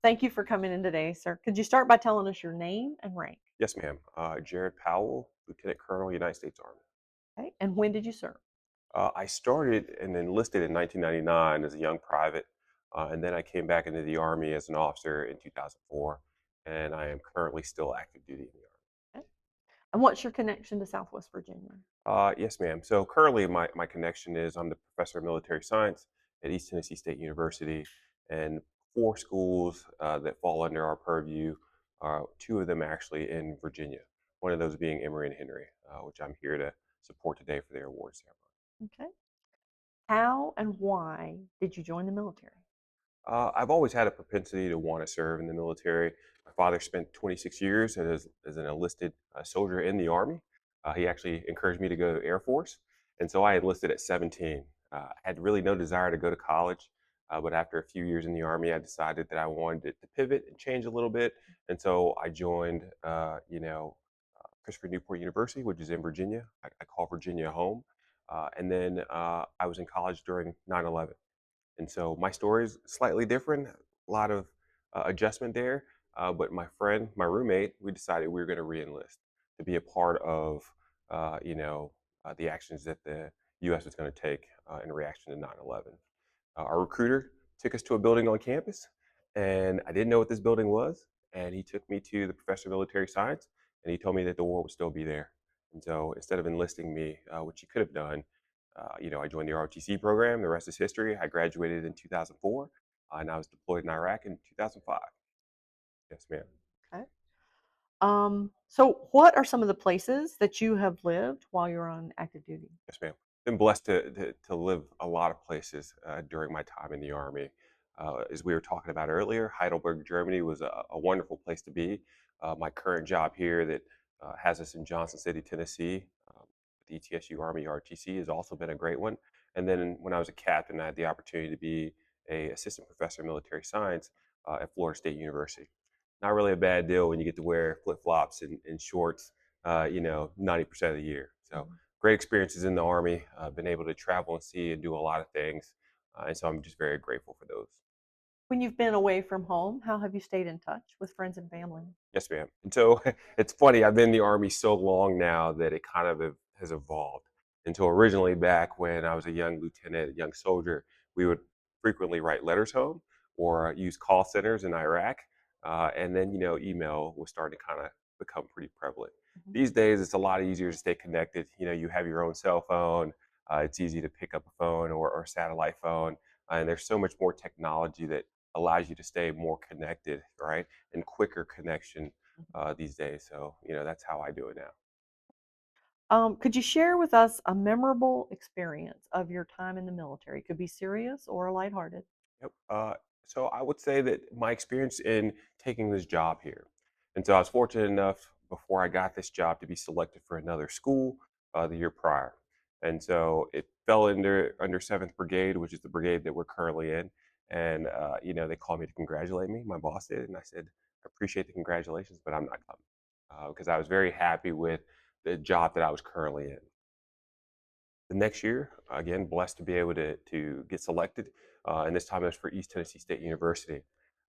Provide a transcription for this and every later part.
Thank you for coming in today, sir. Could you start by telling us your name and rank? Yes, ma'am. Jared Powell, Lieutenant Colonel, United States Army. Okay. And when did you serve? I started and enlisted in 1999 as a young private, and then I came back into the Army as an officer in 2004, and I am currently still active duty in the Okay. And what's your connection to Southwest Virginia? Army. Yes, ma'am. So currently, my connection is I'm the professor of military science at East Tennessee State University, and four schools that fall under our purview. Two of them actually in Virginia. One of those being Emory and Henry, which I'm here to support today for their awards ceremony. Okay. How and why did you join the military? I've always had a propensity to want to serve in the military. My father spent 26 years as an enlisted soldier in the Army. He actually encouraged me to go to Air Force. And so I enlisted at 17. I had really no desire to go to college. But after a few years in the Army, I decided that I wanted to pivot and change a little bit. And so I joined, Christopher Newport University, which is in Virginia. I call Virginia home. And then I was in college during 9/11. And so my story is slightly different, a lot of adjustment there. But my friend, my roommate, we decided we were going to re-enlist to be a part of, the actions that the U.S. was going to take in reaction to 9/11. Our recruiter took us to a building on campus, and I didn't know what this building was. And he took me to the professor of military science, and he told me that the war would still be there. And so instead of enlisting me, which he could have done, I joined the ROTC program. The rest is history. I graduated in 2004, and I was deployed in Iraq in 2005. Yes, ma'am. Okay. So what are some of the places that you have lived while you're on active duty? Yes, ma'am. Been blessed to live a lot of places during my time in the Army. As we were talking about earlier, Heidelberg, Germany was a wonderful place to be. My current job here that has us in Johnson City, Tennessee, the ETSU Army RTC has also been a great one. And then when I was a captain, I had the opportunity to be a assistant professor of military science at Florida State University. Not really a bad deal when you get to wear flip flops and shorts, 90% of the year. So Mhm. great experiences in the Army. Been able to travel and see and do a lot of things. And so I'm just very grateful for those. When you've been away from home, how have you stayed in touch with friends and family? Yes, ma'am. And so it's funny, I've been in the Army so long now that it kind of has evolved. And so originally, back when I was a young lieutenant, a young soldier, we would frequently write letters home or use call centers in Iraq. And then, email was starting to kind of become pretty prevalent. Mhm. These days, it's a lot easier to stay connected. You have your own cell phone. It's easy to pick up a phone or satellite phone. And there's so much more technology that allows you to stay more connected, right? And quicker connection Mhm. these days. So, that's how I do it now. Could you share with us a memorable experience of your time in the military? It could be serious or lighthearted. Yep. So I would say that my experience in taking this job here, and so I was fortunate enough before I got this job to be selected for another school the year prior, and so it fell under Seventh Brigade, which is the brigade that we're currently in, and they called me to congratulate me. My boss did, and I said I appreciate the congratulations, but I'm not coming because I was very happy with the job that I was currently in. The next year, again, blessed to be able to get selected, and this time it was for East Tennessee State University.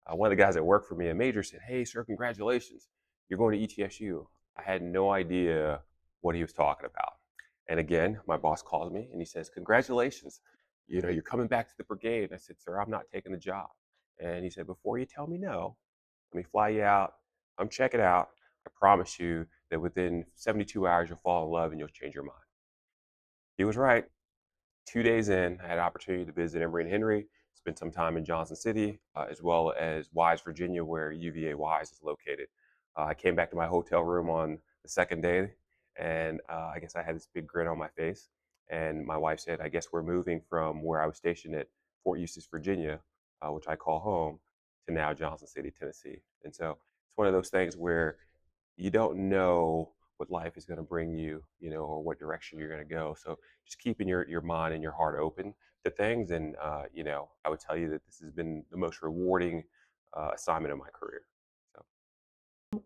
One of the guys that worked for me, a major, said, "Hey, sir, congratulations! You're going to ETSU." I had no idea what he was talking about. And again, my boss calls me and he says, "Congratulations! You're coming back to the brigade." I said, "Sir, I'm not taking the job." And he said, "Before you tell me no, let me fly you out. Come check it out. I promise you that within 72 hours you'll fall in love and you'll change your mind." He was right. 2 days in, I had an opportunity to visit Emory and Henry, spend some time in Johnson City, as well as Wise, Virginia, where UVA Wise is located. I came back to my hotel room on the second day, and I guess I had this big grin on my face. And my wife said, "I guess we're moving from where I was stationed at Fort Eustis, Virginia, which I call home, to now Johnson City, Tennessee." And so it's one of those things where you don't know what life is going to bring you, or what direction you're going to go. So just keeping your mind and your heart open to things. And, I would tell you that this has been the most rewarding assignment of my career. So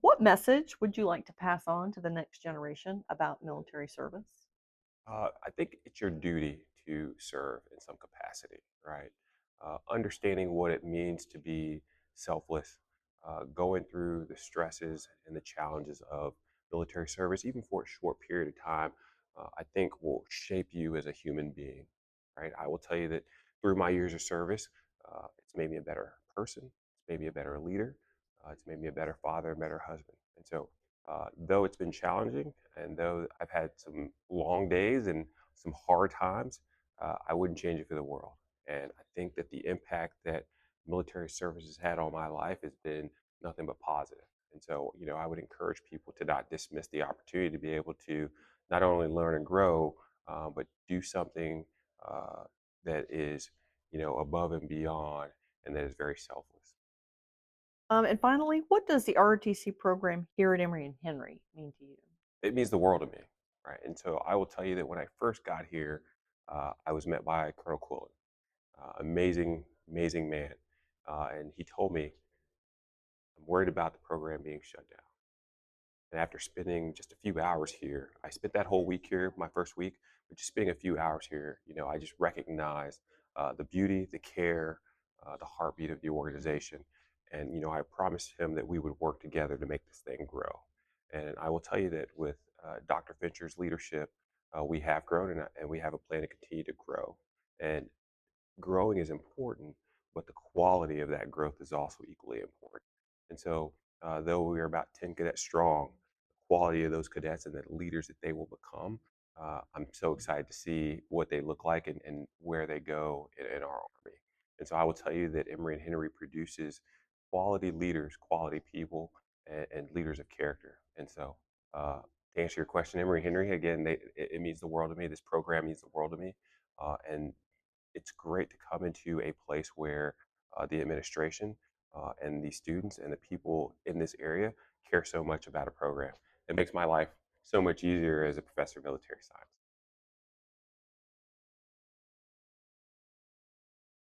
What message would you like to pass on to the next generation about military service? I think it's your duty to serve in some capacity, right? Understanding what it means to be selfless, going through the stresses and the challenges of military service, even for a short period of time, I think will shape you as a human being, right? I will tell you that through my years of service, it's made me a better person, it's made me a better leader, it's made me a better father, a better husband. And so, though it's been challenging, and though I've had some long days and some hard times, I wouldn't change it for the world. And I think that the impact that military service has had on my life has been nothing but positive. And so, I would encourage people to not dismiss the opportunity to be able to not only learn and grow, but do something uh, that is, above and beyond, and that is very selfless. And finally, what does the ROTC program here at Emory and Henry mean to you? It means the world to me, right? And so I will tell you that when I first got here, I was met by Colonel Quillen, amazing, amazing man, and he told me, "I'm worried about the program being shut down." And after spending just a few hours here, I spent that whole week here, my first week, but just spending a few hours here, I just recognized the beauty, the care, the heartbeat of the organization. And, I promised him that we would work together to make this thing grow. And I will tell you that with Dr. Fincher's leadership, we have grown, and we have a plan to continue to grow. And growing is important, but the quality of that growth is also equally important. And so, though we are about 10 cadets strong, the quality of those cadets and the leaders that they will become, I'm so excited to see what they look like and where they go in our Army. And so, I will tell you that Emory and Henry produces quality leaders, quality people, and leaders of character. And so, to answer your question, Emory Henry, again, it means the world to me. This program means the world to me. And it's great to come into a place where the administration and the students and the people in this area care so much about a program. It makes my life so much easier as a professor of military science.